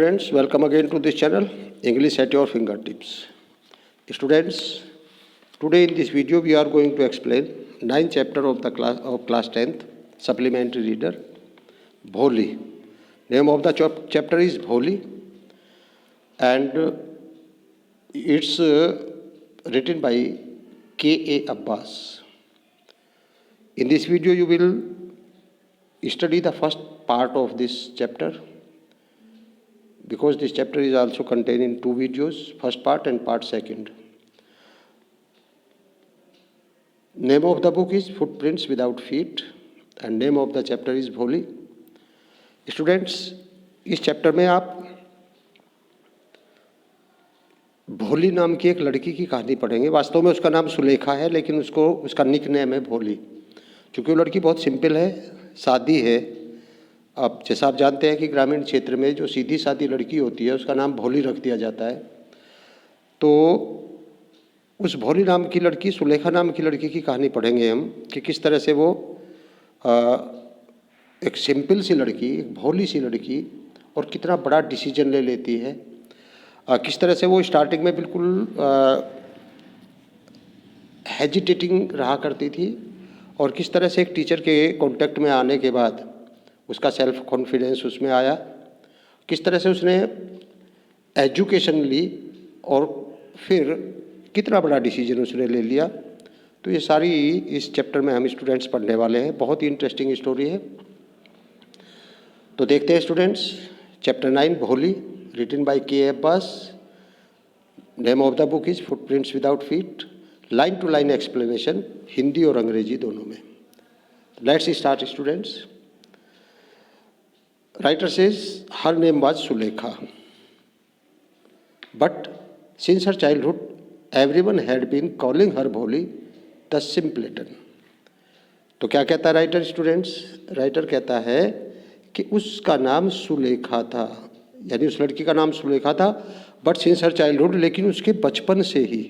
friends, welcome again to this channel, English at your fingertips. Students, today in this video we are going to explain 9th chapter of the class 10th supplementary reader, Bholi. Name of the chapter is Bholi, and it's written by K.A. Abbas. In this video you will study the first part of this chapter, because this chapter is also contained in two videos, first part and part second. Name of the book is Footprints Without Feet and name of the chapter is Bholi. Students, इस chapter में आप भोली नाम की एक लड़की की कहानी पढ़ेंगे. वास्तव में उसका नाम सुलेखा है, लेकिन उसका निक नेम है भोली, क्योंकि वो लड़की बहुत सिंपल है, सादी है. अब जैसा आप जानते हैं कि ग्रामीण क्षेत्र में जो सीधी सादी लड़की होती है उसका नाम भोली रख दिया जाता है. तो उस भोली नाम की लड़की, सुलेखा नाम की लड़की की कहानी पढ़ेंगे हम कि किस तरह से वो एक सिंपल सी लड़की, एक भोली सी लड़की, और कितना बड़ा डिसीजन ले लेती है. किस तरह से वो स्टार्टिंग में बिल्कुल हेजिटेटिंग रहा करती थी, और किस तरह से एक टीचर के कांटेक्ट में आने के बाद उसका सेल्फ कॉन्फिडेंस उसमें आया, किस तरह से उसने एजुकेशन ली और फिर कितना बड़ा डिसीजन उसने ले लिया. तो ये सारी इस चैप्टर में हम स्टूडेंट्स पढ़ने वाले हैं. बहुत ही इंटरेस्टिंग स्टोरी है. तो देखते हैं स्टूडेंट्स, चैप्टर 9 भोली, written by K Abbas. Name of the book is footprints without feet. Line to line explanation Hindi और अंग्रेजी दोनों में. Let's start students. Writer says her name was Sulekha, but since her childhood, everyone had been calling her Bholi, the simpleton. तो क्या कहता है writer students? Writer कहता है कि उसका नाम सुलेखा था, यानी उस लड़की का नाम सुलेखा था. बट सिंस हर चाइल्डहुड, लेकिन उसके बचपन से ही,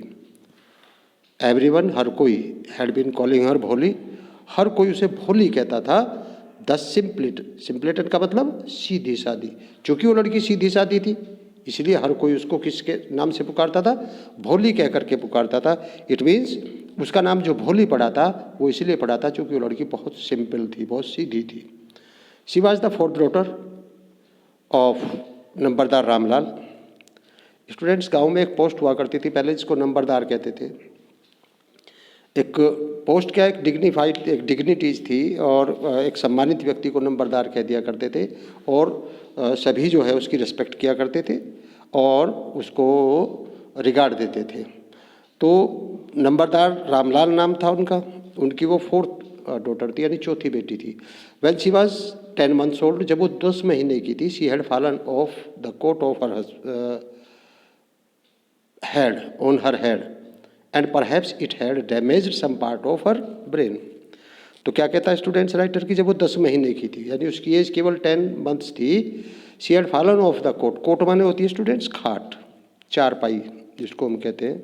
एवरीवन, हर कोई, हैड बीन कॉलिंग हर भोली, हर कोई उसे भोली कहता था. द सिंपलेटन, सिंपलेटन का मतलब सीधी सादी. चूँकि वो लड़की सीधी सादी थी, इसलिए हर कोई उसको किसके नाम से पुकारता था? भोली कह करके पुकारता था. इट मीन्स उसका नाम जो भोली पड़ा था वो इसलिए पड़ा था क्योंकि वो लड़की बहुत सिंपल थी, बहुत सीधी थी. She was the fourth daughter of नंबरदार रामलाल. स्टूडेंट्स, गांव में एक पोस्ट हुआ करती थी पहले, जिसको नंबरदार कहते थे. एक पोस्ट क्या, एक डिग्निफाइड, एक डिग्निटीज थी, और एक सम्मानित व्यक्ति को नंबरदार कह दिया करते थे, और सभी जो है उसकी रिस्पेक्ट किया करते थे और उसको रिगार्ड देते थे. तो नंबरदार रामलाल नाम था उनका. उनकी वो फोर्थ डॉटर थी, यानी चौथी बेटी थी. When she was 10 months old, जब वो 10 महीने की थी, she had fallen off the cot off her head, on her head, and perhaps it had damaged some part of her brain. तो क्या कहता है स्टूडेंट्स राइटर की, जब वो 10 महीने की थी, यानी उसकी एज केवल 10 months थी, she had fallen off the cot. Cot माने होती है स्टूडेंट्स खाट, चारपाई जिसको हम कहते हैं.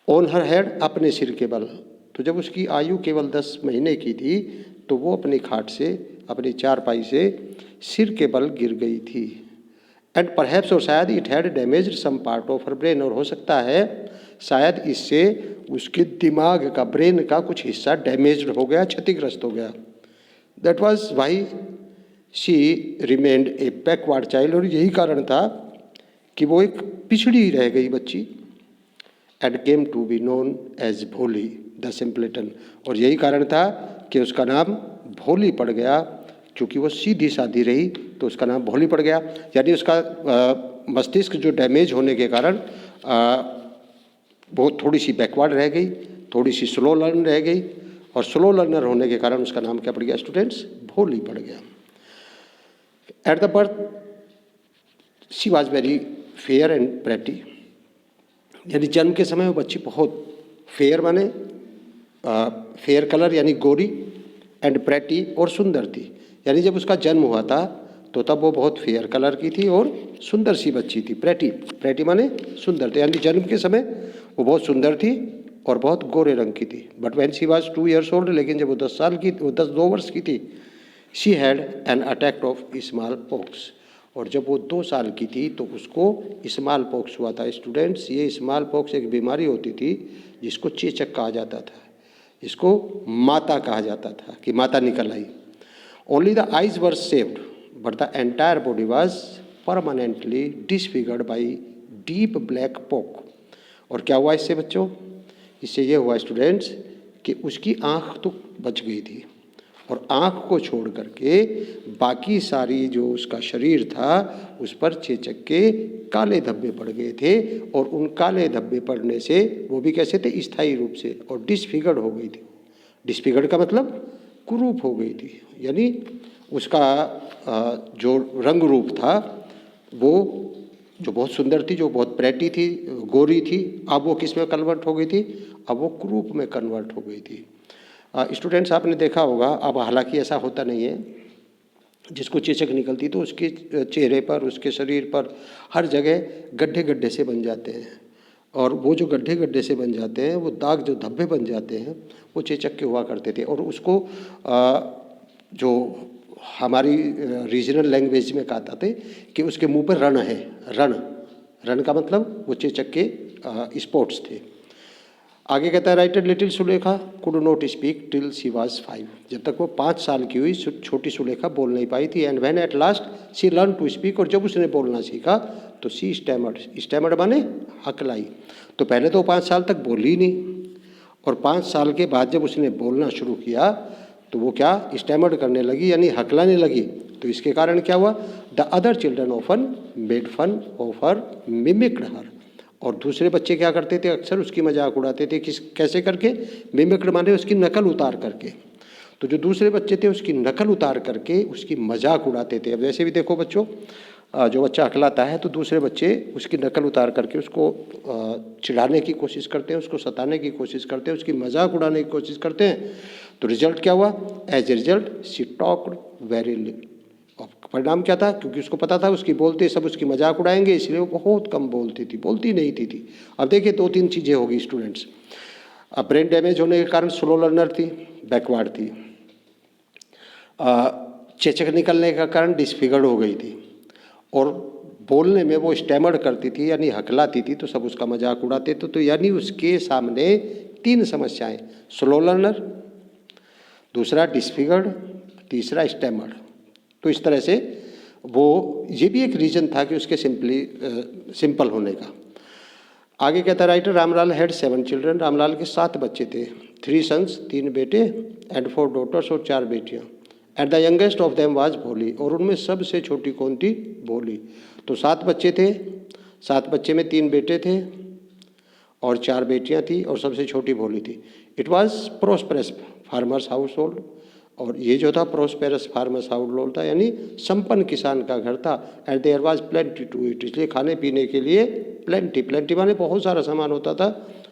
ऑन हर हेड, अपने सिर के बल. तो जब उसकी आयु केवल 10 महीने की थी तो वो अपनी खाट से, अपनी चारपाई से सिर के बल गिर गई थी. एंड परहैप्स, और शायद, it had damaged some part of her brain, और हो सकता है शायद इससे उसके दिमाग का, ब्रेन का कुछ हिस्सा डैमेज्ड हो गया, क्षतिग्रस्त हो गया. That was why she remained A backward child, और यही कारण था कि वो एक पिछड़ी रह गई बच्ची. And came to be known as Bholi the simpleton, और यही कारण था कि उसका नाम भोली पड़ गया. क्योंकि वो सीधी सादी रही तो उसका नाम भोली पड़ गया. यानी उसका मस्तिष्क जो डैमेज होने के कारण वो थोड़ी सी बैकवर्ड रह गई, थोड़ी सी स्लो लर्न रह गई, और स्लो लर्नर होने के कारण उसका नाम क्या पड़ गया स्टूडेंट्स? भोली पड़ गया. At the birth she was very fair and pretty, यानी जन्म के समय वो बच्ची बहुत फेयर, माने फेयर कलर यानी गोरी, एंड प्रेटी और सुंदर थी. यानी जब उसका जन्म हुआ था तो तब वो बहुत फेयर कलर की थी और सुंदर सी बच्ची थी. प्रेटी, प्रेटी माने सुंदर थी, यानी जन्म के समय वो बहुत सुंदर थी और बहुत गोरे रंग की थी. But when she was 2 years old, लेकिन जब वो 2 वर्ष की थी, she had an attack of small pox, और जब वो 2 साल की थी तो उसको स्मॉल पॉक्स हुआ था। स्टूडेंट्स, ये स्मॉल पॉक्स एक बीमारी होती थी जिसको चेचक कहा जाता था, इसको माता कहा जाता था कि माता निकल आई। Only the eyes were saved but the entire body was permanently disfigured by deep black pox. और क्या हुआ इससे बच्चों? इससे ये हुआ स्टूडेंट्स कि उसकी आँख तो बच गई थी और आँख को छोड़ करके बाकी सारी जो उसका शरीर था उस पर चेचक के काले धब्बे पड़ गए थे। और उन काले धब्बे पड़ने से वो भी कैसे थे? स्थायी रूप से, और डिसफिगर्ड हो गई थी। डिसफिगर्ड का मतलब कुरूप हो गई थी, यानी उसका जो रंग रूप था वो जो बहुत सुंदर थी, जो बहुत प्रेटी थी, गोरी थी, अब वो किस में कन्वर्ट हो गई थी? अब वो कुरूप में कन्वर्ट हो गई थी। स्टूडेंट्स, आपने देखा होगा, अब हालांकि ऐसा होता नहीं है, जिसको चेचक निकलती तो उसके चेहरे पर, उसके शरीर पर हर जगह गड्ढे गड्ढे से बन जाते हैं। और वो जो गड्ढे गड्ढे से बन जाते हैं, वो दाग जो धब्बे बन जाते हैं, वो चेचक के हुआ करते थे। और उसको जो हमारी रीजनल लैंग्वेज में कहते थे कि उसके मुंह पर रण है। रण का मतलब वो चेचक के स्पॉट्स थे। आगे कहता है writer little Sulekha could not speak till she was 5। जब तक वो 5 साल की हुई छोटी सुलेखा बोल नहीं पाई थी। And when at last she learn to speak, और जब उसने बोलना सीखा तो शी स्टैमर्ड माने हकलाई। तो पहले तो 5 साल तक बोली नहीं, और 5 साल के बाद जब उसने बोलना शुरू किया तो वो क्या? स्टैमर्ड करने लगी, यानी हकलाने लगी। तो इसके कारण क्या हुआ? The other children often made fun of her, mimicked her. और दूसरे बच्चे क्या करते थे? अक्सर उसकी मजाक उड़ाते थे। कैसे करके? मिमिक्ड माने उसकी नकल उतार करके। तो जो दूसरे बच्चे थे उसकी नकल उतार करके उसकी मजाक उड़ाते थे। अब वैसे भी देखो बच्चों, जो बच्चा हकलाता है तो दूसरे बच्चे उसकी नकल उतार करके उसको चिढ़ाने की कोशिश करते हैं, उसको सताने की कोशिश करते हैं, उसकी मजाक उड़ाने की कोशिश करते हैं। तो रिजल्ट क्या हुआ? As a result she talked very little. और परिणाम क्या था? क्योंकि उसको पता था उसकी बोलते सब उसकी मजाक उड़ाएंगे, इसलिए वो बहुत कम बोलती थी, बोलती नहीं थी। अब देखिए 2-3 चीज़ें होगी स्टूडेंट्स। अब ब्रेन डैमेज होने के कारण स्लो लर्नर थी, बैकवर्ड थी। चेचक निकलने का कारण डिसफिगर्ड हो गई थी, और बोलने में वो स्टैमर्ड करती थी, यानी हकलाती थी, तो सब उसका मजाक उड़ाते थे। तो यानी उसके सामने 3 समस्याएं, स्लो लर्नर, दूसरा डिसफिगर्ड, तीसरा स्टैमर्ड। तो इस तरह से वो ये भी एक रीज़न था कि उसके सिंपल होने का। आगे कहता है writer Ramlal had 7 children. Ramlal के 7 बच्चे थे। 3 सन्स, 3 बेटे, एंड 4 डॉटर्स, और 4 बेटियाँ। And the youngest of them was भोली, और उनमें सबसे छोटी कौन थी? भोली। तो 7 बच्चे थे, 7 बच्चे में 3 बेटे थे और 4 बेटियाँ थी, और सबसे छोटी भोली थी। It was prosperous farmers house hold, और ये जो था प्रोस्पेरस फार्मर्स हाउस होल्ड था, यानी संपन्न किसान का घर था। And there was plenty to eat, इसलिए खाने पीने के लिए प्लेंटी माने बहुत सारा सामान होता था,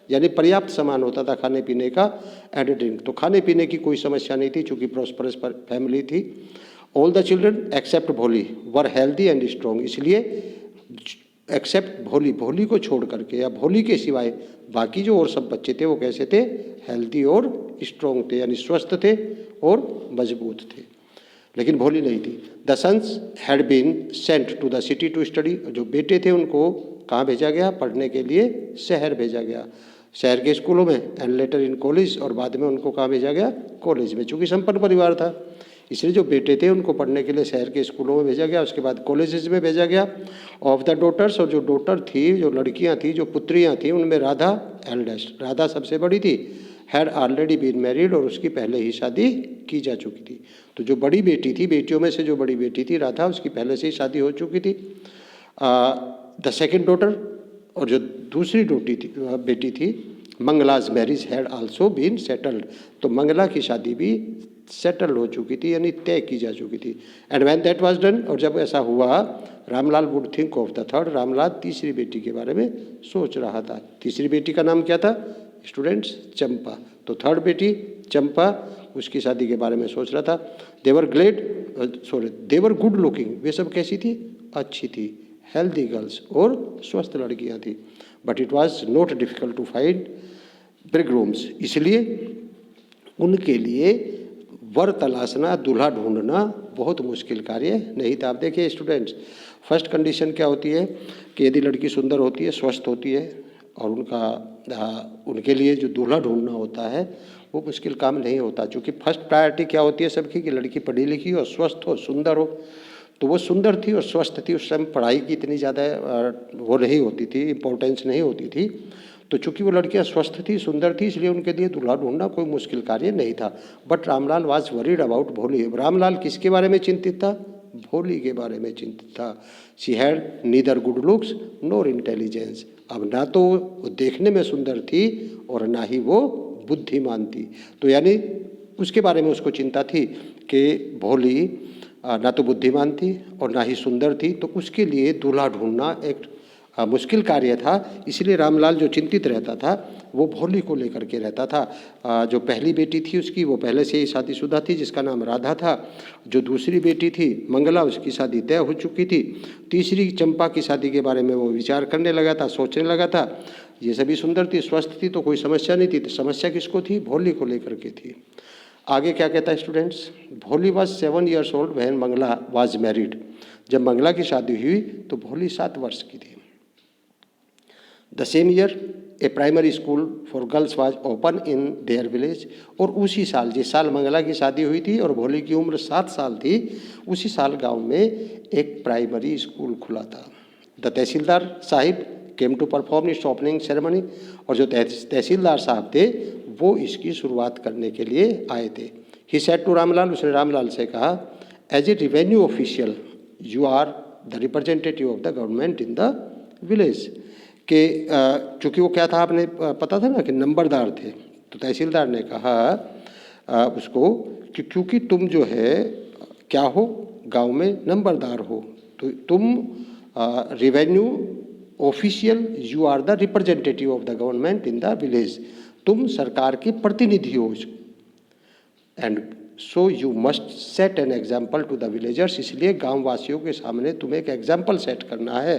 यानी पर्याप्त सामान होता था खाने पीने का। एंड ड्रिंक, तो खाने पीने की कोई समस्या नहीं थी चूँकि प्रोस्पेरस फैमिली थी। ऑल द चिल्ड्रन एक्सेप्ट भोली वर हेल्दी एंड स्ट्रॉन्ग, इसलिए एक्सेप्ट भोली को छोड़ करके या भोली के सिवाय बाकी जो और सब बच्चे थे वो कैसे थे? हेल्दी और स्ट्रॉन्ग थे, यानी स्वस्थ थे और मजबूत थे। लेकिन भोली नहीं थी। The sons had been sent to the city to study, जो बेटे थे उनको कहाँ भेजा गया? पढ़ने के लिए शहर भेजा गया, शहर के स्कूलों में। एंड लेटर इन कॉलेज, और बाद में उनको कहाँ भेजा गया? कॉलेज में। चूँकि संपन्न परिवार था इसलिए जो बेटे थे उनको पढ़ने के लिए शहर के स्कूलों में भेजा गया, उसके बाद कॉलेजेस में भेजा गया। ऑफ द डॉटर्स, और जो डॉटर थी, जो लड़कियां थी, जो पुत्रियां थी, उनमें राधा एल्डेस्ट, राधा सबसे बड़ी थी, हैड ऑलरेडी बीन मैरिड, और उसकी पहले ही शादी की जा चुकी थी। तो जो बड़ी बेटी थी, बेटियों में से जो बड़ी बेटी थी राधा, उसकी पहले से ही शादी हो चुकी थी। द सेकेंड डॉटर, और जो दूसरी बेटी थी Mangala's marriage had also been settled, तो मंगला की शादी भी सेटल हो चुकी थी, यानी तय की जा चुकी थी। And when that was done, और जब ऐसा हुआ, Ramlal would think of the third, Ramlal तीसरी बेटी के बारे में सोच रहा था। तीसरी बेटी का नाम क्या था स्टूडेंट्स? चंपा। तो थर्ड बेटी चंपा, उसकी शादी के बारे में सोच रहा था। देवर गुड लुकिंग, वे सब कैसी थी? अच्छी थी, हेल्दी गर्ल्स और स्वस्थ लड़कियां थी। But it was not difficult to find bridegrooms, इसलिए उनके लिए वर तलाशना, दूल्हा ढूंढना बहुत मुश्किल कार्य नहीं था। आप देखिए स्टूडेंट्स, फर्स्ट कंडीशन क्या होती है कि यदि लड़की सुंदर होती है, स्वस्थ होती है और उनके लिए जो दूल्हा ढूंढना होता है वो मुश्किल काम नहीं होता, क्योंकि फर्स्ट प्रायोरिटी क्या होती है सबकी कि लड़की पढ़ी लिखी हो, स्वस्थ हो, सुंदर हो। तो वो सुंदर थी और स्वस्थ थी, उस समय पढ़ाई की इतनी ज़्यादा वो नहीं होती थी, इम्पोर्टेंस नहीं होती थी। तो चूंकि वो लड़कियां स्वस्थ थी, सुंदर थी, इसलिए उनके लिए दूल्हा ढूंढना कोई मुश्किल कार्य नहीं था। But Ramlal was worried about भोली। रामलाल किसके बारे में चिंतित था? भोली के बारे में चिंतित था। She had neither good looks NOR intelligence. अब ना तो वो देखने में सुंदर थी और ना ही वो बुद्धिमान थी। तो यानी उसके बारे में उसको चिंता थी कि भोली ना तो बुद्धिमान थी और ना ही सुंदर थी, तो उसके लिए दूल्हा ढूंढना एक मुश्किल कार्य था। इसलिए रामलाल जो चिंतित रहता था वो भोली को लेकर के रहता था। जो पहली बेटी थी उसकी, वो पहले से ही शादीशुदा थी, जिसका नाम राधा था। जो दूसरी बेटी थी मंगला, उसकी शादी तय हो चुकी थी। तीसरी चंपा की शादी के बारे में वो विचार करने लगा था, सोचने लगा था। ये सभी सुंदर थी, स्वस्थ थी, तो कोई समस्या नहीं थी। तो समस्या किसको थी? भोली को लेकर के थी। आगे क्या कहता है students? Bholi was 7 years old when Mangala was married. जब मंगला की शादी हुई तो भोली 7 वर्ष की थी। The same year A primary school for girls was open in their village. और उसी साल, जिस साल मंगला की शादी हुई थी और भोली की उम्र 7 साल थी, उसी साल गांव में एक प्राइमरी स्कूल खुला था। The tehsildar sahib came to perform its opening ceremony. और जो तहसीलदार साहब थे वो इसकी शुरुआत करने के लिए आए थे। ही सेड टू रामलाल, उसने रामलाल से कहा, as a revenue official you are the representative of the government in the village. कि चूँकि वो क्या था, आपने पता था ना कि नंबरदार थे। तो तहसीलदार ने कहा उसको कि क्योंकि तुम जो है क्या हो, गांव में नंबरदार हो, तो तुम revenue official, you are the representative of the government in the village. तुम सरकार के प्रतिनिधि हो, and so you must set an example to the villagers. इसलिए गाँव वासियों के सामने तुम्हें एक एग्जाम्पल सेट करना है।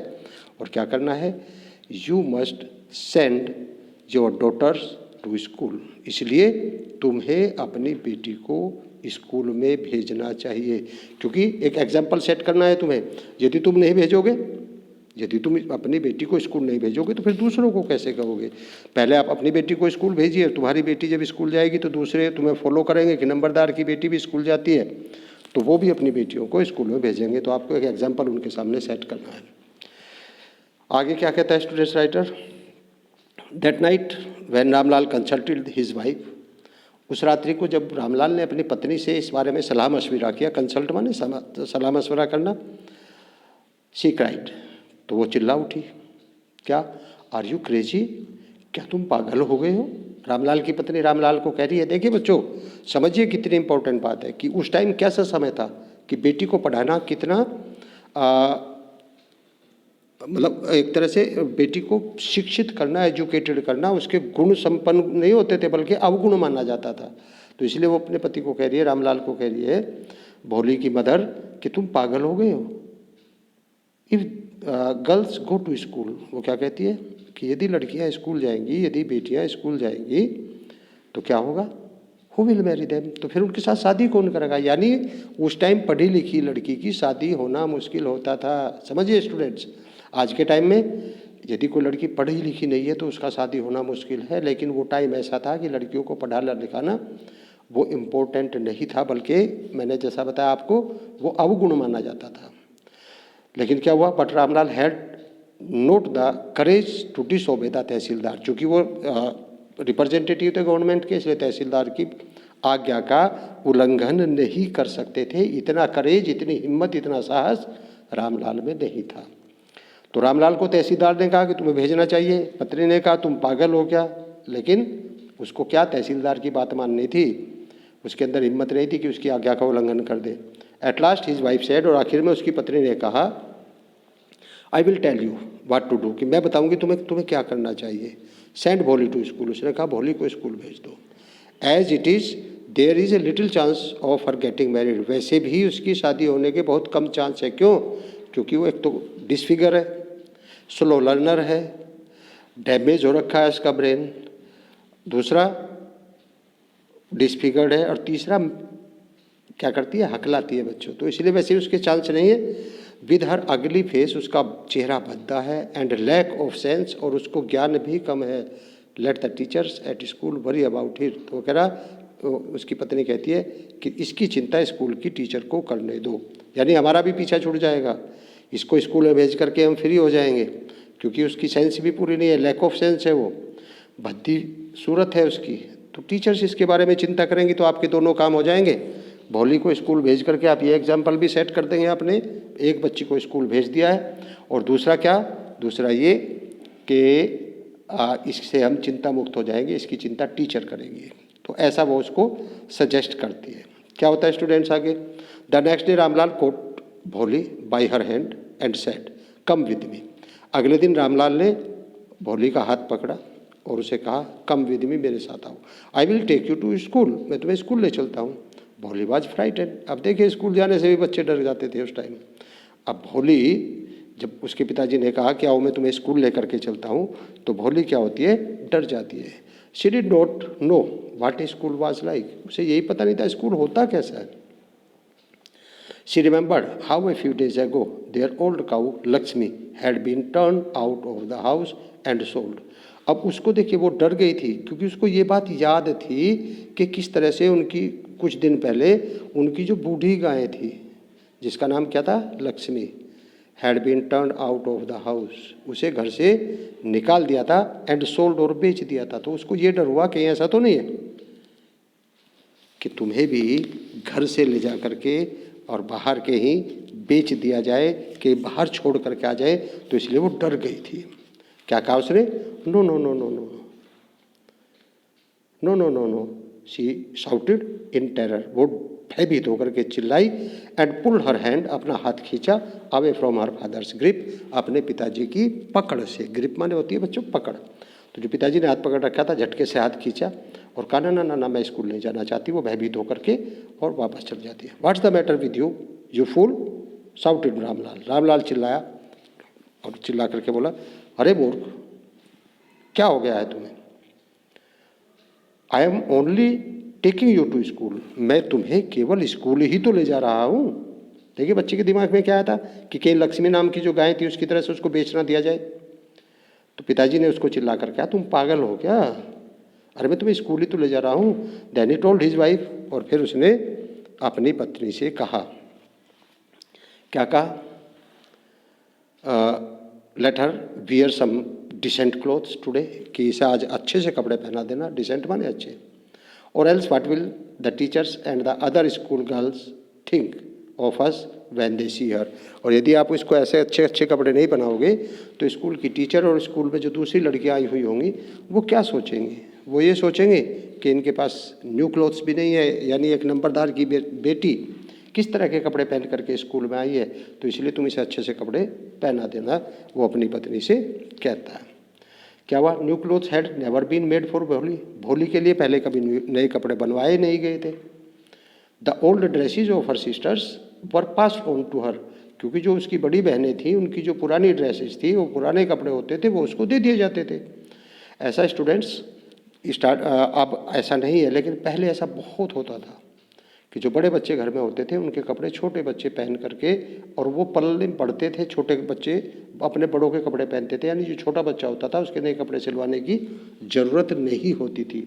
और क्या करना है? You must send your daughters to school. इसलिए तुम्हें अपनी बेटी को स्कूल में भेजना चाहिए, क्योंकि एक एग्जाम्पल सेट करना है तुम्हें। यदि तुम नहीं भेजोगे, यदि तुम अपनी बेटी को स्कूल नहीं भेजोगे तो फिर दूसरों को कैसे कहोगे? पहले आप अपनी बेटी को स्कूल भेजिए, तुम्हारी बेटी जब स्कूल जाएगी तो दूसरे तुम्हें फॉलो करेंगे कि नंबरदार की बेटी भी स्कूल जाती है, तो वो भी अपनी बेटियों को स्कूल में भेजेंगे। तो आपको एक एग्जाम्पल उनके सामने सेट करना है। आगे क्या कहता है students writer? That night when Ramlal consulted his wife. उस रात्रि को जब रामलाल ने अपनी पत्नी से इस बारे में सलाह मशविरा किया, कंसल्ट माने सलाह मशवरा करना, शी क्राइड, तो वो चिल्ला उठी। क्या? Are you crazy? क्या तुम पागल हो गए हो? रामलाल की पत्नी रामलाल को कह रही है। देखिए बच्चों, समझिए कितनी इंपॉर्टेंट बात है कि उस टाइम कैसा समय था कि बेटी को पढ़ाना कितना मतलब एक तरह से बेटी को शिक्षित करना, एजुकेटेड करना, उसके गुण संपन्न नहीं होते थे बल्कि अवगुण माना जाता था। तो इसलिए वो अपने पति को कह रही है, रामलाल को कह रही है, भोली की मदर, कि तुम पागल हो गए हो। If girls go to school, वो क्या कहती है कि यदि लड़कियां स्कूल जाएंगी, यदि बेटियां स्कूल जाएंगी तो क्या होगा? Who will marry them? तो फिर उनके साथ शादी कौन करेगा? यानी उस टाइम पढ़ी लिखी लड़की की शादी होना मुश्किल होता था। समझिए स्टूडेंट्स, आज के टाइम में यदि कोई लड़की पढ़ी लिखी नहीं है तो उसका शादी होना मुश्किल है, लेकिन वो टाइम ऐसा था कि लड़कियों को पढ़ाना लिखाना वो इम्पोर्टेंट नहीं था, बल्कि मैंने जैसा बताया आपको, वो अवगुण माना जाता था। लेकिन क्या हुआ? But Ramlal had not the courage to disobey the tehsildar. चूँकि वो रिप्रेजेंटेटिव थे गवर्नमेंट के, इसलिए तहसीलदार की आज्ञा का उल्लंघन नहीं कर सकते थे। इतना करेज, इतनी हिम्मत, इतना साहस रामलाल में नहीं था। तो रामलाल को तहसीलदार ने कहा कि तुम्हें भेजना चाहिए। पत्नी ने कहा तुम पागल हो क्या? लेकिन उसको क्या तहसीलदार की बात माननी थी? उसके अंदर हिम्मत नहीं थी कि उसकी आज्ञा का उल्लंघन कर दे। At last his wife said, और आखिर में उसकी पत्नी ने कहा, I will tell you what to do, कि मैं बताऊंगी तुम्हें क्या करना चाहिए। सेंड भोली टू स्कूल, उसने कहा भोली को स्कूल भेज दो। As it is there is a little chance of her getting married, वैसे भी उसकी शादी होने के बहुत कम चांस है। क्यों? क्योंकि वो एक तो डिसफिगर है, स्लो लर्नर है, डैमेज हो रखा है उसका ब्रेन, दूसरा डिसफिगर्ड है, और तीसरा क्या करती है? हकलाती है बच्चों। तो इसलिए वैसे उसके चांस नहीं है। विद हर अगली फेस, उसका चेहरा भद्दा है, एंड लैक ऑफ सेंस, और उसको ज्ञान भी कम है। Let the teachers at school worry about hit, तो कह रहा, उसकी पत्नी कहती है कि इसकी चिंता स्कूल की टीचर को करने दो, यानी हमारा भी पीछा छूट जाएगा, इसको स्कूल में भेज करके हम फ्री हो जाएंगे, क्योंकि उसकी सेंस भी पूरी नहीं है, लैक ऑफ सेंस है, वो भद्दी सूरत है उसकी। तो टीचर्स इसके बारे में चिंता करेंगी तो आपके दोनों काम हो जाएंगे। भोली को स्कूल भेज करके आप ये एग्जाम्पल भी सेट कर देंगे, आपने एक बच्ची को स्कूल भेज दिया है, और दूसरा क्या, दूसरा ये कि इससे हम चिंता मुक्त हो जाएंगे, इसकी चिंता टीचर करेंगी। तो ऐसा वो उसको सजेस्ट करती है। क्या होता है स्टूडेंट्स आगे, the next day Ramlal caught Bholi by her hand and said come with me. अगले दिन रामलाल ने भोली का हाथ पकड़ा और उसे कहा कम विद मी, मेरे साथ आओ, I will take you to school, मैं तुम्हें स्कूल ले चलता हूँ। भोली वाज फ्राइटेड। अब देखिए स्कूल जाने से भी बच्चे डर जाते थे उस टाइम। अब भोली, जब उसके पिताजी ने कहा कि आओ मैं तुम्हें स्कूल लेकर के चलता हूँ, तो भोली क्या होती है, डर जाती है। She did not know what school was like, उसे यही पता नहीं था स्कूल होता कैसा है। She remembered how a few days ago their old cow Lakshmi had been turn out of the house and sold. अब उसको देखिए वो डर गई थी, क्योंकि उसको ये बात याद थी कि किस तरह से उनकी कुछ दिन पहले उनकी जो बूढ़ी गाय थी, जिसका नाम क्या था, Lakshmi, had been turn out of the house, उसे घर से निकाल दिया था, एंड सोल्ड, और बेच दिया था। तो उसको ये डर हुआ कि ऐसा तो नहीं है कि तुम्हें भी घर से ले जा करके और बाहर के ही बेच दिया जाए, कि बाहर छोड़ करके आ जाए, तो इसलिए वो डर गई थी। क्या कहा उसने, no no no no no no no no no, she shouted in terror, वो भयभीत होकर के चिल्लाई, एंड पुल हर हैंड, अपना हाथ खींचा, away from her father's grip, अपने पिताजी की पकड़ से। ग्रिप माने होती है बच्चों पकड़, तो जो पिताजी ने हाथ पकड़ रखा था, झटके से हाथ खींचा और कहा ना ना ना मैं स्कूल नहीं जाना चाहती। वो भयभीत होकर के और वापस चल जाती है। What's the matter with you you fool, shouted Ramlal. Ramlal चिल्लाया और चिल्ला करके बोला, अरे मूर्ख, क्या हो गया है तुम्हें, I am only taking you to school, मैं तुम्हें केवल स्कूल ही तो ले जा रहा हूँ। देखिए बच्चे के दिमाग में क्या आया था कि कहीं लक्ष्मी नाम की जो गाय थी उसकी तरह से उसको बेचना दिया जाए। तो पिताजी ने उसको चिल्ला कर, क्या तुम पागल हो क्या, अरे मैं तुम्हें स्कूल ही तो ले जा रहा हूँ। Then he told his wife, और फिर उसने अपनी पत्नी से कहा, क्या कहा, let her wear some decent clothes today, कि इसे आज अच्छे से कपड़े पहना देना, डिसेंट माने अच्छे, और else what will the teachers and the other school girls think of us when they see her, और यदि आप इसको ऐसे अच्छे अच्छे कपड़े नहीं बनाओगे तो स्कूल की टीचर और स्कूल में जो दूसरी लड़कियां आई हुई होंगी वो क्या सोचेंगी, वो ये सोचेंगे कि इनके पास न्यू क्लोथ्स भी नहीं है, यानी एक नंबरदार की बेटी किस तरह के कपड़े पहन करके स्कूल में आई है, तो इसलिए तुम इसे अच्छे से कपड़े पहना देना, वो अपनी पत्नी से कहता है। क्या हुआ, new clothes had never been made for Bholi, Bholi के लिए पहले कभी नए कपड़े बनवाए नहीं गए थे। The old dresses of her sisters were pass on to her, क्योंकि जो उसकी बड़ी बहनें थी उनकी जो पुरानी ड्रेसेस थी, वो पुराने कपड़े होते थे, वो उसको दे दिए जाते थे। ऐसा स्टूडेंट्स अब ऐसा नहीं है, लेकिन पहले ऐसा बहुत होता था कि जो बड़े बच्चे घर में होते थे उनके कपड़े छोटे बच्चे पहन करके, और वो पल्ले में पड़ते थे, छोटे बच्चे अपने बड़ों के कपड़े पहनते थे, यानी जो छोटा बच्चा होता था उसके नए कपड़े सिलवाने की ज़रूरत नहीं होती थी,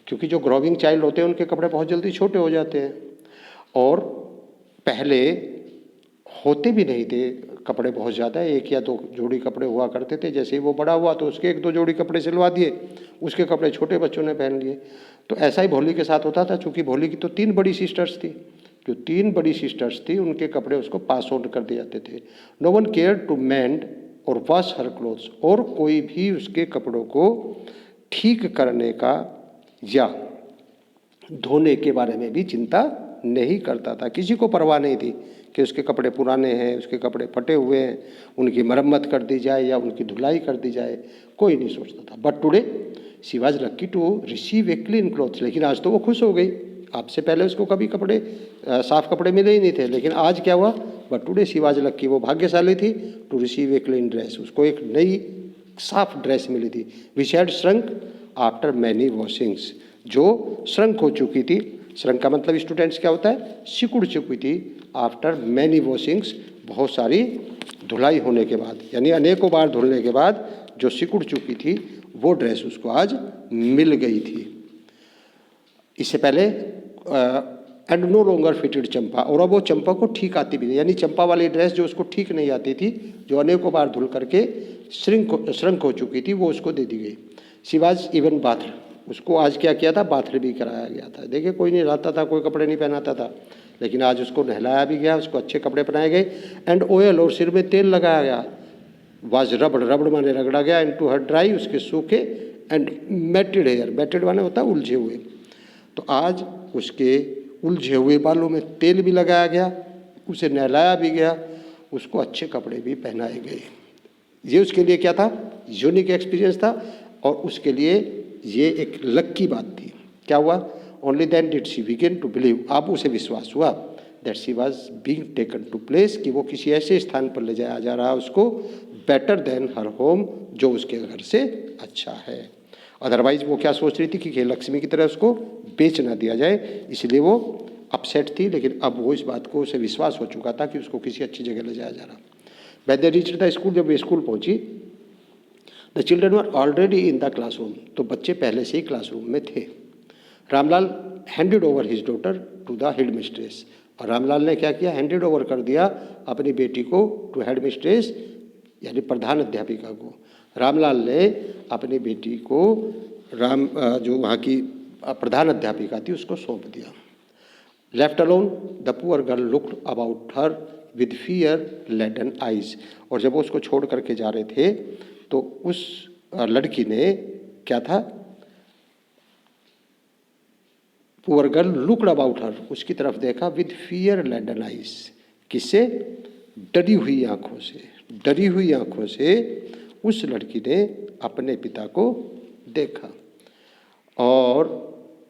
क्योंकि जो ग्रोविंग चाइल्ड होते हैं उनके कपड़े बहुत जल्दी छोटे हो जाते हैं, और पहले होते भी नहीं थे कपड़े बहुत ज़्यादा, एक या दो जोड़ी कपड़े हुआ करते थे। जैसे ही वो बड़ा हुआ तो उसके एक दो जोड़ी कपड़े सिलवा दिए, उसके कपड़े छोटे बच्चों ने पहन लिए। तो ऐसा ही भोली के साथ होता था, चूँकि भोली की तो 3 बड़ी सिस्टर्स थी, जो 3 बड़ी सिस्टर्स थी उनके कपड़े उसको पास ऑन कर दिए जाते थे। No one care to mend or wash her clothes, और कोई भी उसके कपड़ों को ठीक करने का या धोने के बारे में भी चिंता नहीं करता था। किसी को परवाह नहीं थी कि उसके कपड़े पुराने हैं, उसके कपड़े फटे हुए हैं, उनकी मरम्मत कर दी जाए या उनकी धुलाई कर दी जाए, कोई नहीं सोचता था। But today she was lucky to receive a clean clothes, लेकिन आज तो वो खुश हो गई। आपसे पहले उसको कभी कपड़े साफ कपड़े मिले ही नहीं थे, लेकिन आज क्या हुआ, but today she was lucky, वो भाग्यशाली थी, to receive a clean dress, उसको एक नई साफ ड्रेस मिली थी। Which had shrunk after many washings, जो श्रंक हो चुकी थी। श्रंक का मतलब स्टूडेंट्स क्या होता है, सिकुड़ चुकी थी, आफ्टर मैनी वॉशिंग्स, बहुत सारी धुलाई होने के बाद, यानी अनेकों बार धुलने के बाद जो सिकुड़ चुकी थी वो ड्रेस उसको आज मिल गई थी। इससे पहले एंड नो लॉन्गर फिटेड चंपा, और अब वो चंपा को ठीक आती भी नहीं, यानी चंपा वाली ड्रेस जो उसको ठीक नहीं आती थी, जो अनेकों बार धुल करके श्रिंक हो चुकी थी, वो उसको दे दी गई। शी वाज इवन बाथर, उसको आज क्या किया था, बाथर भी कराया गया था। देखिए कोई नहीं रहता था, कोई कपड़े नहीं पहनाता था, लेकिन आज उसको नहलाया भी गया, उसको अच्छे कपड़े पहनाए गए। एंड ऑयल, और सिर में तेल लगाया गया। वाज रबड़ माने रगड़ा गया, एंड टू हर ड्राई, उसके सूखे, एंड मेटेड हेयर, मेटेड माने होता है उलझे हुए, तो आज उसके उलझे हुए बालों में तेल भी लगाया गया, उसे नहलाया भी गया, उसको अच्छे कपड़े भी पहनाए गए। ये उसके लिए क्या था, यूनिक एक्सपीरियंस था, और उसके लिए ये एक लक की बात थी। क्या हुआ, only then did she begin to believe, अब उसे विश्वास हुआ that she was being taken to place, कि वो किसी ऐसे स्थान पर ले जाया जा रहा है उसको, बेटर देन हर होम, जो उसके घर से अच्छा है। अदरवाइज वो क्या सोच रही थी कि लक्ष्मी की तरह उसको बेच ना दिया जाए, इसलिए वो अपसेट थी। लेकिन अब वो इस बात को उसे विश्वास हो चुका था कि उसको किसी अच्छी जगह ले जाया जा रहा। When they reached the school, जब वे स्कूल पहुंची, the children were already in the classroom, तो बच्चे पहले से ही क्लासरूम में थे। Ramlal handed over his daughter to the head mistress, और रामलाल ने क्या किया, हैंडेड ओवर कर दिया अपनी बेटी को टू हेड मिस्ट्रेस, यानी प्रधान अध्यापिका को। रामलाल ने अपनी बेटी को जो वहाँ की प्रधान अध्यापिका थी उसको सौंप दिया। Left alone the poor girl looked about her with fear laden eyes, और जब वो उसको छोड़ करके जा रहे थे तो उस लड़की ने क्या था, पुअर गर्ल लुक्ड अबाउट हर, उसकी तरफ देखा, विद फियर लेडन आइज, किससे, डरी हुई आंखों से। डरी हुई आंखों से उस लड़की ने अपने पिता को देखा। और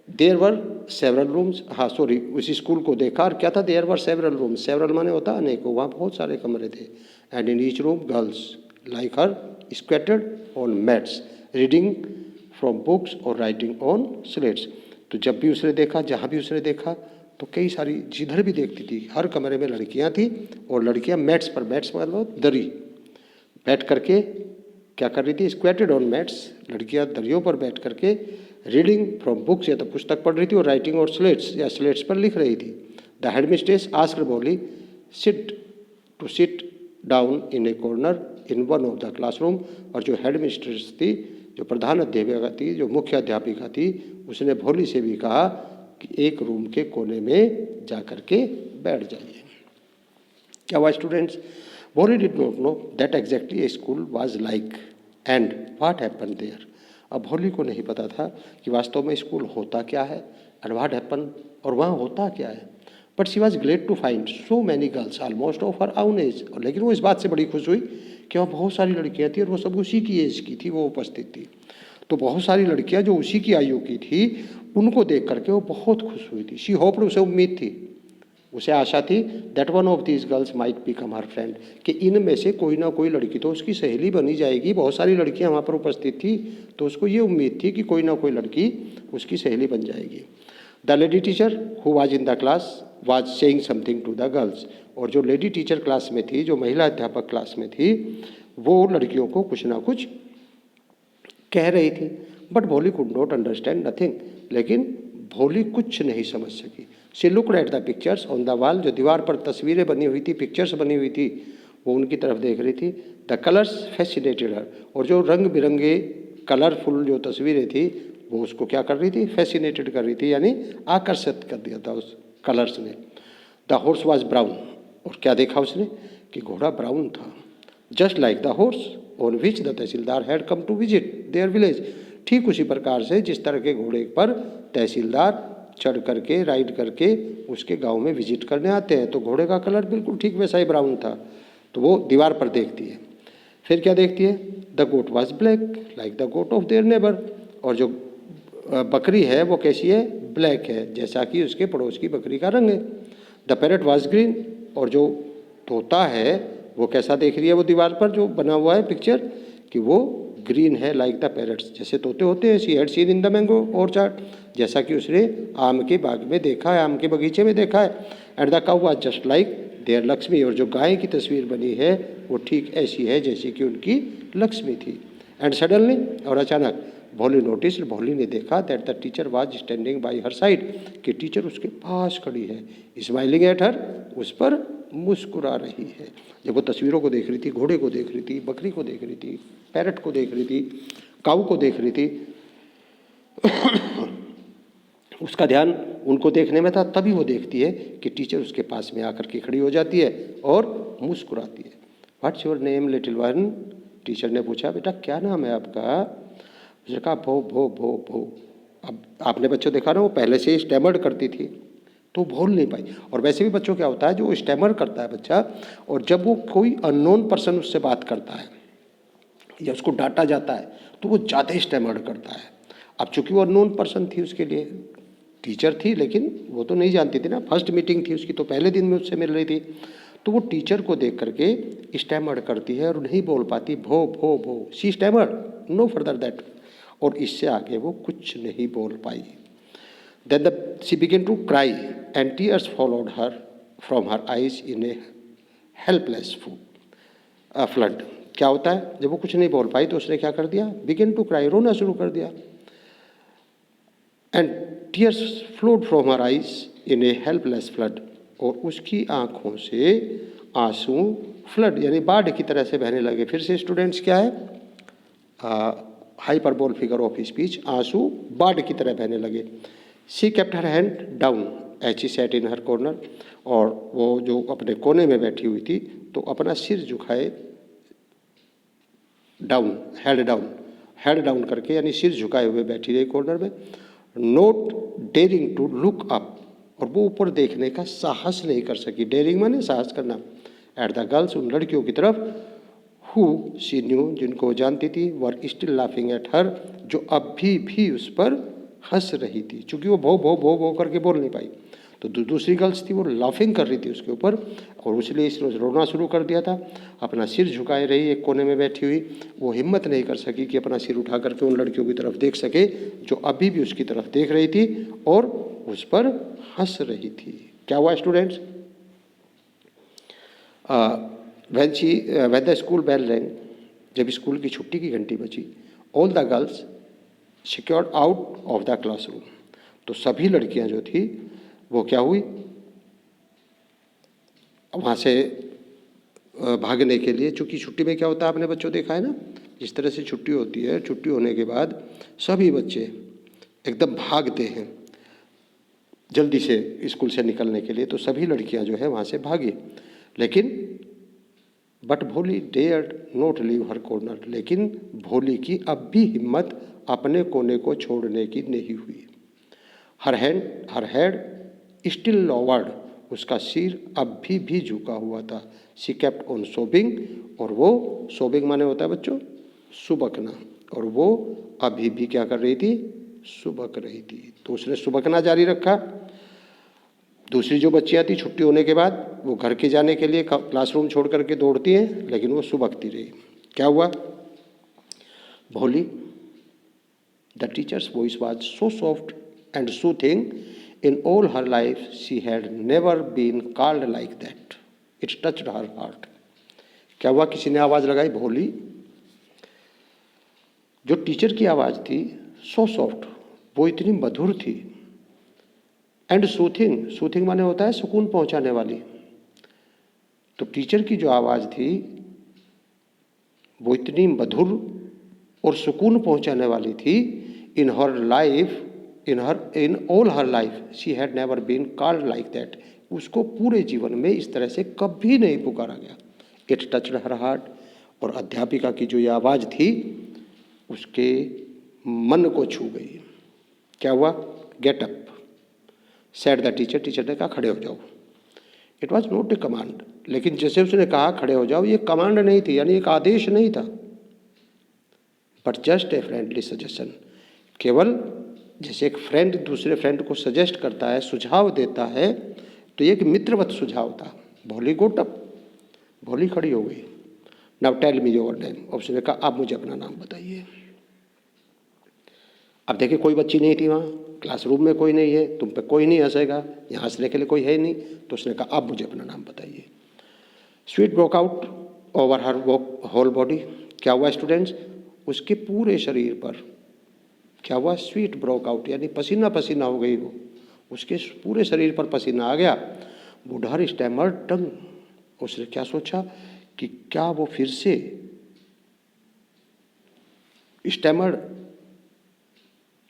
देयर वर सेवरल रूम्स, हाँ सॉरी, उस स्कूल को देखा, और क्या था, there were several rooms, several माने होता है अनेकों, वहाँ बहुत सारे कमरे थे। And in each room girls like her squatted on mats reading from books और राइटिंग ऑन स्लेट्स। तो जब भी उसने देखा, जहाँ भी उसने देखा, तो कई सारी, जिधर भी देखती थी हर कमरे में लड़कियाँ थी, और लड़कियाँ मैट्स पर, मैट्स मतलब दरी, बैठ करके क्या कर रही थी, स्क्वेटेड ऑन मैट्स, लड़कियाँ दरियों पर बैठ करके रीडिंग फ्रॉम बुक्स, या तो पुस्तक पढ़ रही थी, और राइटिंग और स्लेट्स, या स्लेट्स पर लिख रही थी। द हेड मिस्ट्रेस आस्क्ड बोली sit down in A corner in one of the classroom, और जो हेड मिस्ट्रेस थी, जो प्रधान अध्यापिका थी, जो मुख्य अध्यापिका थी, उसने भोली से भी कहा कि एक रूम के कोने में जा कर के बैठ जाइए। क्या हुआ students, Bholi did not know that exactly a school was like and what happen there. अब भोली को नहीं पता था कि वास्तव में स्कूल होता क्या है, एंड व्हाट हैपन, और वहाँ होता क्या है। But she was glad to find so many girls almost of her own age, और लेकिन वो इस बात से बड़ी खुश हुई कि वहाँ बहुत सारी लड़कियाँ थी, और वो सब उसी की एज की थी, वो उपस्थित थी। तो बहुत सारी लड़कियाँ जो उसी की आयु की थी, उनको देख करके वो बहुत खुश हुई थी। शी होप्ड, उसे उम्मीद थी, उसे आशा थी, that one of these girls might become her friend, कि इनमें से कोई ना कोई लड़की तो उसकी सहेली बनी जाएगी। बहुत सारी लड़कियां वहाँ पर उपस्थित थी, तो उसको ये उम्मीद थी कि कोई ना कोई लड़की उसकी सहेली बन जाएगी। The lady teacher who was in the class was saying something to the girls, और जो लेडी टीचर क्लास में थी, जो महिला अध्यापक क्लास में थी, वो लड़कियों को कुछ ना कुछ कह रही थी। बट भोली कुड नॉट अंडरस्टैंड नथिंग, लेकिन भोली कुछ नहीं समझ सकी। She looked at the pictures on the wall, जो दीवार पर तस्वीरें बनी हुई थी, पिक्चर्स बनी हुई थी, वो उनकी तरफ देख रही थी। द कलर्स फैसिनेटेड हर, और जो रंग बिरंगे कलरफुल जो तस्वीरें थी, वो उसको क्या कर रही थी, फैसिनेटेड कर रही थी, यानी आकर्षित कर दिया था उस कलर्स ने। द हॉर्स वॉज ब्राउन, और क्या देखा उसने कि घोड़ा ब्राउन था, just like the horse on which the tehsildar had come to visit their village, ठीक उसी प्रकार से जिस तरह के घोड़े पर तहसीलदार चढ़ करके, राइड करके उसके गांव में विजिट करने आते हैं। तो घोड़े का कलर बिल्कुल ठीक वैसा ही ब्राउन था। तो वो दीवार पर देखती है। फिर क्या देखती है, the goat was black like the goat of their neighbour, और जो बकरी है वो कैसी है, ब्लैक है, जैसा कि उसके पड़ोस की बकरी का रंग है। द पैरट वॉज ग्रीन, और जो तोता है वो कैसा देख रही है, वो दीवार पर जो बना हुआ है पिक्चर, कि वो ग्रीन है लाइक द पैरट्स, जैसे तोते होते हैं। She had seen in the mango orchard, जैसा कि उसने आम के बाग में देखा है, आम के बगीचे में देखा है। And the cow was just like their Lakshmi, और जो गाय की तस्वीर बनी है वो ठीक ऐसी है जैसी कि उनकी लक्ष्मी थी। एंड सडनली, और अचानक, भोली नोटिस, भोली ने देखा that the teacher was standing bye her side, कि टीचर उसके पास खड़ी है, स्माइलिंग एट हर, उस पर मुस्कुरा रही है। जब वो तस्वीरों को देख रही थी, घोड़े को देख रही थी, बकरी को देख रही थी, पैरट को देख रही थी, काऊ को देख रही थी, उसका ध्यान उनको देखने में था, तभी वो देखती है कि टीचर उसके पास में आकर के खड़ी हो जाती है और मुस्कुराती है। What's your name little one? Teacher ने पूछा, बेटा क्या नाम है आपका? उसने कहा भो भो भो भो। अब आपने बच्चों देखा ना, वो पहले से ही स्टैमर्ड करती थी तो बोल नहीं पाई। और वैसे भी बच्चों क्या होता है, जो स्टैमर करता है बच्चा, और जब वो कोई अननोन पर्सन उससे बात करता है या उसको डांटा जाता है तो वो ज़्यादा ही स्टैमर्ड करता है। अब चूंकि वो अननोन पर्सन थी, उसके लिए टीचर थी, लेकिन वो तो नहीं जानती थी ना, फर्स्ट मीटिंग थी उसकी, तो पहले दिन में उससे मिल रही थी, तो वो टीचर को देख करके स्टैमर्ड करती है और नहीं बोल पाती, भो भो भो, she stammered, no further that, और इससे आगे वो कुछ नहीं बोल पाई। Then she began to cry and tears followed her from her eyes in a helpless flood. क्या होता है जब वो कुछ नहीं बोल पाई तो उसने क्या कर दिया? Began to cry, रोना शुरू कर दिया। And tears flowed from her eyes in a helpless flood. और उसकी आंखों से आंसू फ्लड यानी बाढ़ की तरह से बहने लगे। फिर से स्टूडेंट्स क्या है? हाइपरबोल फिगर ऑफ स्पीच, आंसू बाढ़ की तरह बहने लगे। She kept her hand down as she sat in her corner, और वो जो अपने कोने में बैठी हुई थी तो अपना सिर झुकाए, डाउन, हेड डाउन करके, यानी सिर झुकाए हुए बैठी रही कॉर्नर में। Not daring to look up, और वो ऊपर देखने का साहस नहीं कर सकी। डेयरिंग माने साहस करना। एट द गर्ल्स, उन लड़कियों की तरफ, हु शी न्यू, जिनको जानती थी, were still laughing at her, जो अब भी उस पर हंस रही थी। चूंकि वो भो भो भो भो करके बोल नहीं पाई, तो दूसरी गर्ल्स थी वो लाफिंग कर रही थी उसके ऊपर, और इसलिए इसने रोना शुरू कर दिया था। अपना सिर झुकाए रही एक कोने में बैठी हुई, वो हिम्मत नहीं कर सकी कि अपना सिर उठा करके उन लड़कियों की तरफ देख सके जो अभी भी उसकी तरफ देख रही थी और उस पर हंस रही थी। क्या हुआ students? when the school bell rang, जब स्कूल की छुट्टी की घंटी बजी, all the girls secured out of the classroom, तो सभी लड़कियां जो थी वो क्या हुई, वहाँ से भागने के लिए। चूँकि छुट्टी में क्या होता है, आपने बच्चों देखा है ना, जिस तरह से छुट्टी होती है, छुट्टी होने के बाद सभी बच्चे एकदम भागते हैं जल्दी से स्कूल से निकलने के लिए, तो सभी लड़कियां जो है वहाँ से भागी। लेकिन बट भोली dared not leave her corner, लेकिन भोली की अब भी हिम्मत अपने कोने को छोड़ने की नहीं हुई। हर हेड स्टिल लोवर्ड, उसका सिर अब भी झुका हुआ था। शी केप्ट ऑन सोबिंग, और वो सोबिंग माने होता है बच्चों सुबकना, और वो अभी भी क्या कर रही थी, सुबक रही थी। तो उसने सुबकना जारी रखा। दूसरी जो बच्चियां थी छुट्टी होने के बाद वो घर के जाने के लिए क्लासरूम छोड़ करके दौड़ती हैं, लेकिन वो सुबकती रही। क्या हुआ? भोली, the teachers voice was so soft and soothing, in all her life she had never been called like that. It touched her heart. क्या हुआ? किसी ने आवाज लगाई, भोली। जो टीचर की आवाज थी सो सॉफ्ट, वो इतनी मधुर थी, एंड सूथिंग, सूथिंग माने होता है सुकून पहुंचाने वाली। तो टीचर की जो आवाज थी वो इतनी मधुर और सुकून पहुंचाने वाली थी। In her life, in all her life she had never been called like that. उसको पूरे जीवन में इस तरह से कभी नहीं पुकारा गया। It touched her heart, और अध्यापिका की जो ये आवाज़ थी उसके मन को छू गई। क्या हुआ? Get up, said the teacher. Teacher ने कहा खड़े हो जाओ। It was not a command, लेकिन जैसे उसने कहा खड़े हो जाओ, ये कमांड नहीं थी, यानी एक आदेश नहीं था, but just a friendly suggestion. केवल जैसे एक फ्रेंड दूसरे फ्रेंड को सजेस्ट करता है, सुझाव देता है, तो एक मित्रवत सुझाव था। भोली गोट अप, भोली खड़ी हो गई। Now tell me your name, उसने कहा आप मुझे अपना नाम बताइए। अब देखिए कोई बच्ची नहीं थी वहाँ, क्लासरूम में कोई नहीं है, तुम पे कोई नहीं हंसेगा, यहाँ हंसने के लिए कोई है नहीं, तो उसने कहा आप मुझे अपना नाम बताइए। Sweat broke out over her whole body. क्या हुआ स्टूडेंट्स? उसके पूरे शरीर पर क्या हुआ? स्वेट ब्रोक आउट, यानी पसीना पसीना हो गई वो, उसके पूरे शरीर पर पसीना आ गया। बुढ़ार स्टैमर टंग, उसने क्या सोचा कि क्या वो फिर से स्टैमर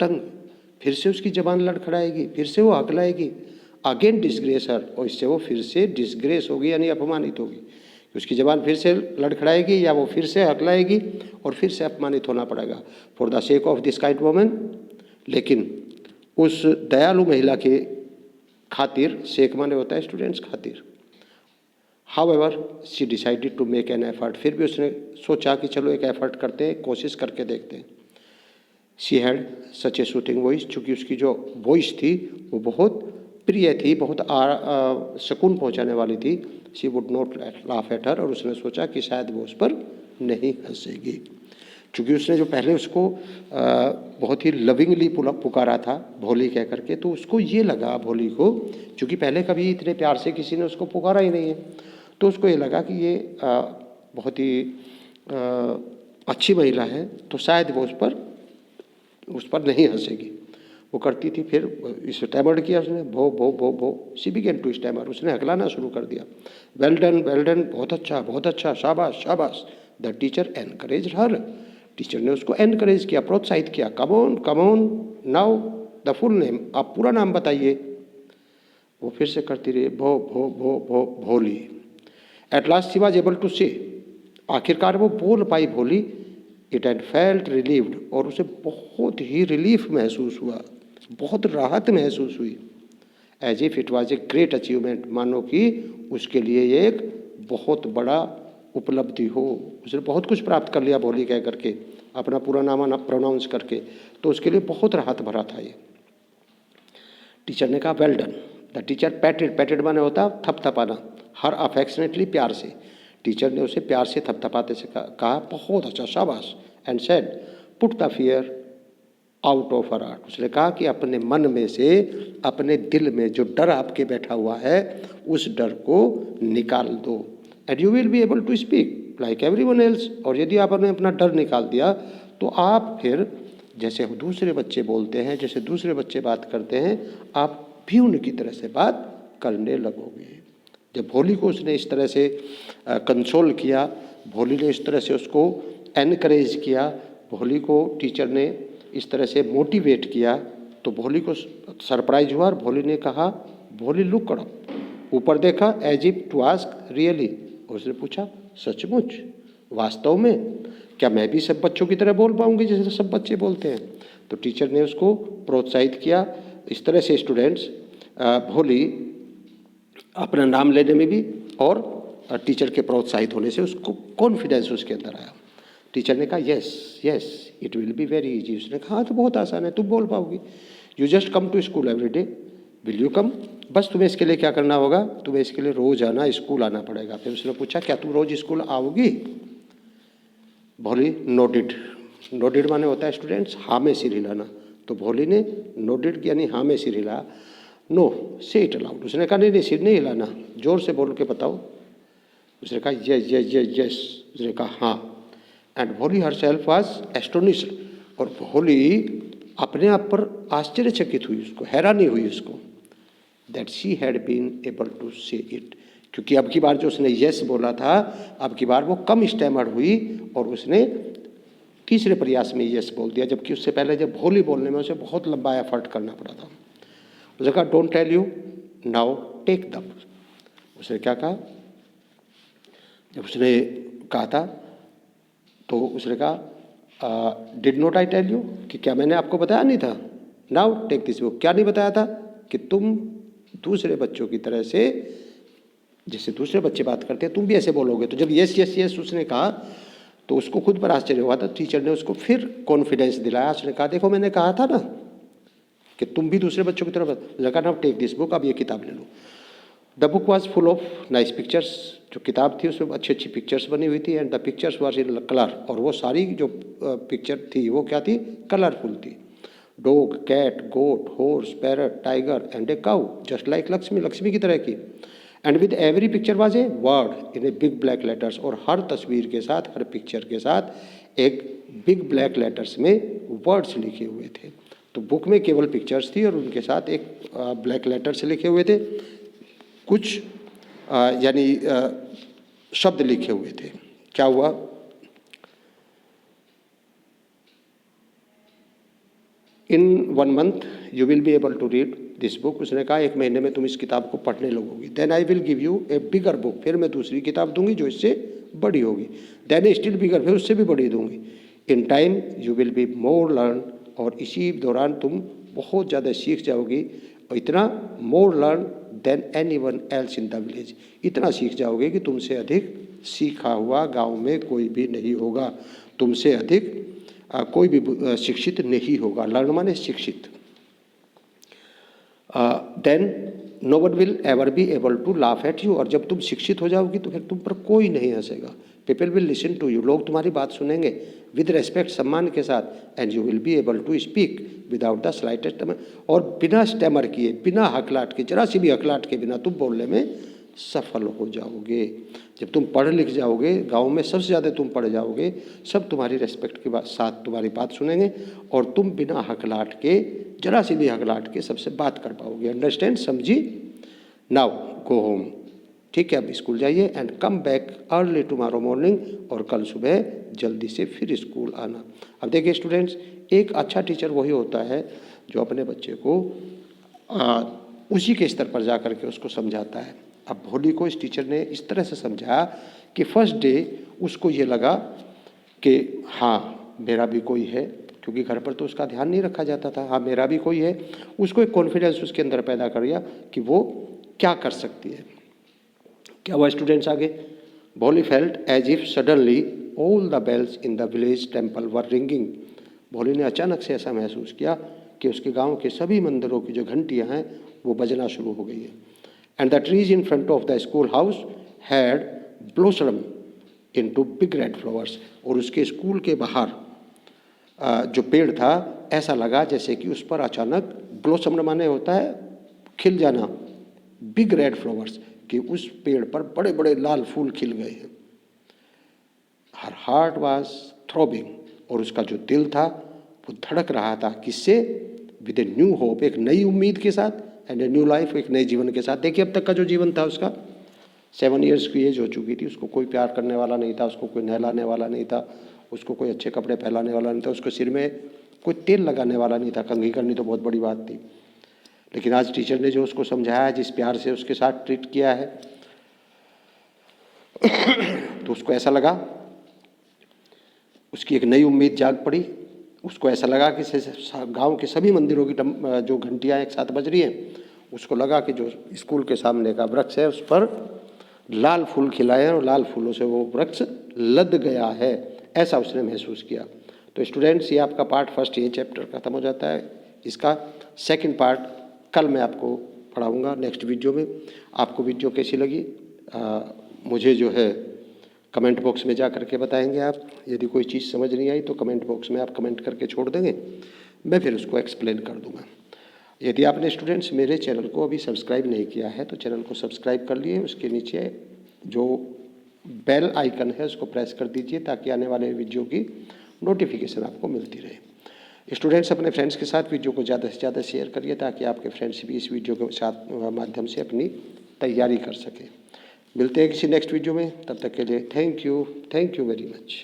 टंग, फिर से उसकी जबान लड़खड़ाएगी, फिर से वो हकलाएगी। अगेन डिसग्रेस हर, और इससे वो फिर से डिसग्रेस होगी यानी अपमानित होगी। उसकी जबान फिर से लड़खड़ाएगी या वो फिर से हकलाएगी और फिर से अपमानित होना पड़ेगा for the sake of this kind woman. लेकिन उस दयालु महिला के खातिर, सेक माने होता है स्टूडेंट्स खातिर। However she decided to make an effort, फिर भी उसने सोचा कि चलो एक एफर्ट करते हैं, कोशिश करके देखते हैं। She had such A soothing voice, चूँकि उसकी जो वॉइस थी वो बहुत प्रिय थी, बहुत सुकून पहुंचाने वाली थी। She would not laugh at her, और उसने सोचा कि शायद वो उस पर नहीं हंसेगी, चूँकि उसने जो पहले उसको बहुत ही लविंगली पुकारा था भोली कह करके, तो उसको ये लगा भोली को, चूँकि पहले कभी इतने प्यार से किसी ने उसको पुकारा ही नहीं है, तो उसको ये लगा कि ये बहुत ही अच्छी महिला है, तो शायद वो उस पर नहीं हंसेगी। वो करती थी, फिर स्टैमर्ड किया उसने, भो भो भो भो, शी बिगेन टू स्टैमर, उसने हकलाना शुरू कर दिया। वेल डन, बहुत अच्छा, शाबाश शाबाश। The teacher encourage her, teacher ने उसको एनकरेज किया, प्रोत्साहित किया। Come on now the full name, आप पूरा नाम बताइए। वो फिर से करती रही, भो भो भो भो Bholi. At last she was able to say, आखिरकार वो बोल पाई भोली। इट हैड फेल्ट रिलीव्ड, और उसे बहुत ही रिलीफ महसूस हुआ, बहुत राहत महसूस हुई। As if it was a great achievement, मानो कि उसके लिए ये एक बहुत बड़ा उपलब्धि हो, उसने बहुत कुछ प्राप्त कर लिया भोली कह करके, अपना पूरा नाम प्रोनाउंस करके, तो उसके लिए बहुत राहत भरा था ये। टीचर ने कहा वेल डन। द टीचर पैटेड माने होता थपथपाना, हर अफेक्शनेटली, प्यार से। टीचर ने उसे प्यार से थपथपाते से कहा बहुत अच्छा, शाबाश। And said put the fear out of her heart, उसने कहा कि अपने मन में से, अपने दिल में जो डर आपके बैठा हुआ है, उस डर को निकाल दो। And you will be able to speak like everyone else, और यदि आपने अपना डर निकाल दिया तो आप फिर जैसे दूसरे बच्चे बोलते हैं, जैसे दूसरे बच्चे बात करते हैं, आप भी उनकी तरह से बात करने लगोगे। जब भोली को उसने इस तरह से कंसोल किया, भोली ने इस तरह से उसको एनकरेज किया, भोली को टीचर ने इस तरह से मोटिवेट किया, तो भोली को सरप्राइज हुआ और भोली ने कहा, भोली लुक अप, ऊपर देखा, as if to ask really, उसने पूछा सचमुच, वास्तव में क्या मैं भी सब बच्चों की तरह बोल पाऊंगी जैसे सब बच्चे बोलते हैं? तो टीचर ने उसको प्रोत्साहित किया। इस तरह से स्टूडेंट्स, भोली अपना नाम लेने में भी और टीचर के प्रोत्साहित होने से उसको कॉन्फिडेंस उसके अंदर आया। टीचर ने कहा yes it will be very easy, उसने कहा तो बहुत आसान है, तुम बोल पाओगी। You just come to school every day, will you come, बस तुम्हें इसके लिए क्या करना होगा, तुम्हें इसके लिए रोज आना, स्कूल आना पड़ेगा। फिर उसने पूछा क्या तुम रोज स्कूल आओगी? भोली नोडिड माने होता है स्टूडेंट्स हाँ में सिर हिलाना, तो भोली ने नोडिड यानी हाँ में सिर हिलाया। नो से इट अलाउड, उसने कहा नहीं सिर नहीं हिलाना, जोर से बोल के बताओ। उसने कहा यस, उसने कहा हाँ। एंड भोली हरसेल्फ वाज एस्टोनिश्ड, और भोली अपने आप पर आश्चर्यचकित हुई, उसको हैरानी हुई उसको, that she had been able to say it, क्योंकि अब की बार जो उसने यस बोला था, अब की बार वो कम स्टैमर्ड हुई और उसने तीसरे प्रयास में यस बोल दिया, जबकि उससे पहले जब भोली बोलने में उसे बहुत लंबा एफर्ट करना पड़ा था। उसने कहा don't tell you now take दम, उसने क्या कहा, जब उसने कहा था तो उसने कहा did not I tell you, कि क्या मैंने आपको बताया नहीं था, नाउ टेक दिस बुक, क्या नहीं बताया था कि तुम दूसरे बच्चों की तरह से, जैसे दूसरे बच्चे बात करते हैं तुम भी ऐसे बोलोगे। तो जब यस उसने कहा तो उसको खुद पर आश्चर्य हुआ था। टीचर ने उसको फिर कॉन्फिडेंस दिलाया, उसने कहा देखो मैंने कहा था ना कि तुम भी दूसरे बच्चों की तरफ, लगा ना टेक दिस बुक, अब ये किताब ले लो। The book was full of nice pictures, जो किताब थी उसमें अच्छी अच्छी पिक्चर्स बनी हुई थी। And the pictures was in colour, और वो सारी जो पिक्चर थी वो क्या थी, कलरफुल थी। Dog, cat, goat, horse, parrot, tiger and a cow, just like Lakshmi, Lakshmi की तरह की। And with every picture was a word in a big black letters, और हर तस्वीर के साथ, हर पिक्चर के साथ एक बिग ब्लैक लेटर्स में वर्ड्स लिखे हुए थे। तो बुक में केवल पिक्चर्स थी और उनके साथ एक ब्लैक लेटर्स लिखे हुए थे, कुछ यानी शब्द लिखे हुए थे। क्या हुआ? In 1 month you will be able to read this book. उसने कहा 1 महीने में तुम इस किताब को पढ़ने लगोगी। Then I will give you a bigger book, फिर मैं दूसरी किताब दूंगी जो इससे बड़ी होगी। देन ए स्टिल बिगर, फिर उससे भी बड़ी दूंगी। In time you will be more learn, और इसी दौरान तुम बहुत ज़्यादा सीख जाओगी, और इतना more learn than anyone else in the village, इतना सीख जाओगे कि तुमसे अधिक सीखा हुआ गांव में कोई भी नहीं होगा, तुमसे अधिक कोई भी शिक्षित नहीं होगा। लर्न माने शिक्षित। Then no one will ever be able to laugh at you, और जब तुम शिक्षित हो जाओगी तो फिर तुम पर कोई नहीं हंसेगा। People will listen to you, लोग तुम्हारी बात सुनेंगे विद रेस्पेक्ट, सम्मान के साथ। And you will be able to speak without the slightest, और बिना स्टैमर किए, बिना हकलाट के, जरा सी भी हकलाट के बिना तुम बोलने में सफल हो जाओगे। जब तुम पढ़ लिख जाओगे, गांव में सबसे ज़्यादा तुम पढ़ जाओगे, सब तुम्हारी रेस्पेक्ट के साथ तुम्हारी बात सुनेंगे, और तुम बिना हकलाट के, जरा सी भी हकलाट के सबसे बात कर पाओगे। अंडरस्टैंड? समझी? Now go home. ठीक है, अब स्कूल जाइए। And come back early tomorrow morning, और कल सुबह जल्दी से फिर स्कूल आना। अब देखिए स्टूडेंट्स, एक अच्छा टीचर वही होता है जो अपने बच्चे को उसी के स्तर पर जा कर के उसको समझाता है। अब भोली को इस टीचर ने इस तरह से समझाया कि फर्स्ट डे उसको ये लगा कि हाँ मेरा भी कोई है, क्योंकि घर पर तो उसका ध्यान नहीं रखा जाता था। हाँ मेरा भी कोई है, उसको एक कॉन्फिडेंस उसके अंदर पैदा कर दिया कि वो क्या कर सकती है। क्या हुआ स्टूडेंट्स आगे? Bholi felt as if suddenly all the bells in the village temple were ringing. Bholi ने अचानक से ऐसा महसूस किया कि उसके गांव के सभी मंदिरों की जो घंटियां हैं वो बजना शुरू हो गई है। And the trees in front of the school house had blossom into big red flowers, और उसके स्कूल के बाहर जो पेड़ था ऐसा लगा जैसे कि उस पर अचानक, ब्लॉसम माने होता है खिल जाना, बिग रेड फ्लावर्स, कि उस पेड़ पर बड़े बड़े लाल फूल खिल गए हैं। हर हार्ट वाज थ्रोबिंग, और उसका जो दिल था वो धड़क रहा था। किससे? विद ए न्यू होप, एक नई उम्मीद के साथ, एंड ए न्यू लाइफ, एक नए जीवन के साथ। देखिए अब तक का जो जीवन था उसका, 7 years की एज हो चुकी थी, उसको कोई प्यार करने वाला नहीं था, उसको कोई नहलाने वाला नहीं था, उसको कोई अच्छे कपड़े पहनाने वाला नहीं था, उसको सिर में कोई तेल लगाने वाला नहीं था। कंघी करनी तो बहुत बड़ी बात थी। लेकिन आज टीचर ने जो उसको समझाया, जिस प्यार से उसके साथ ट्रीट किया है, तो उसको ऐसा लगा, उसकी एक नई उम्मीद जाग पड़ी। उसको ऐसा लगा कि गांव के सभी मंदिरों की जो घंटियां एक साथ बज रही हैं, उसको लगा कि जो स्कूल के सामने का वृक्ष है उस पर लाल फूल खिलाए हैं और लाल फूलों से वो वृक्ष लद गया है, ऐसा उसने महसूस किया। तो स्टूडेंट्स, ये आपका पार्ट फर्स्ट, ये चैप्टर खत्म हो जाता है। इसका सेकंड पार्ट कल मैं आपको पढ़ाऊँगा नेक्स्ट वीडियो में। आपको वीडियो कैसी लगी मुझे जो है कमेंट बॉक्स में जा करके बताएंगे आप। यदि कोई चीज़ समझ नहीं आई तो कमेंट बॉक्स में आप कमेंट करके छोड़ देंगे, मैं फिर उसको एक्सप्लेन कर दूंगा। यदि आपने स्टूडेंट्स मेरे चैनल को अभी सब्सक्राइब नहीं किया है तो चैनल को सब्सक्राइब कर लिए, उसके नीचे जो बेल आइकन है उसको प्रेस कर दीजिए ताकि आने वाले वीडियो की नोटिफिकेशन आपको मिलती रहे। स्टूडेंट्स, अपने फ्रेंड्स के साथ वीडियो को ज़्यादा से ज़्यादा शेयर करिए ताकि आपके फ्रेंड्स भी इस वीडियो के साथ माध्यम से अपनी तैयारी कर सकें। मिलते हैं किसी नेक्स्ट वीडियो में, तब तक के लिए थैंक यू वेरी मच।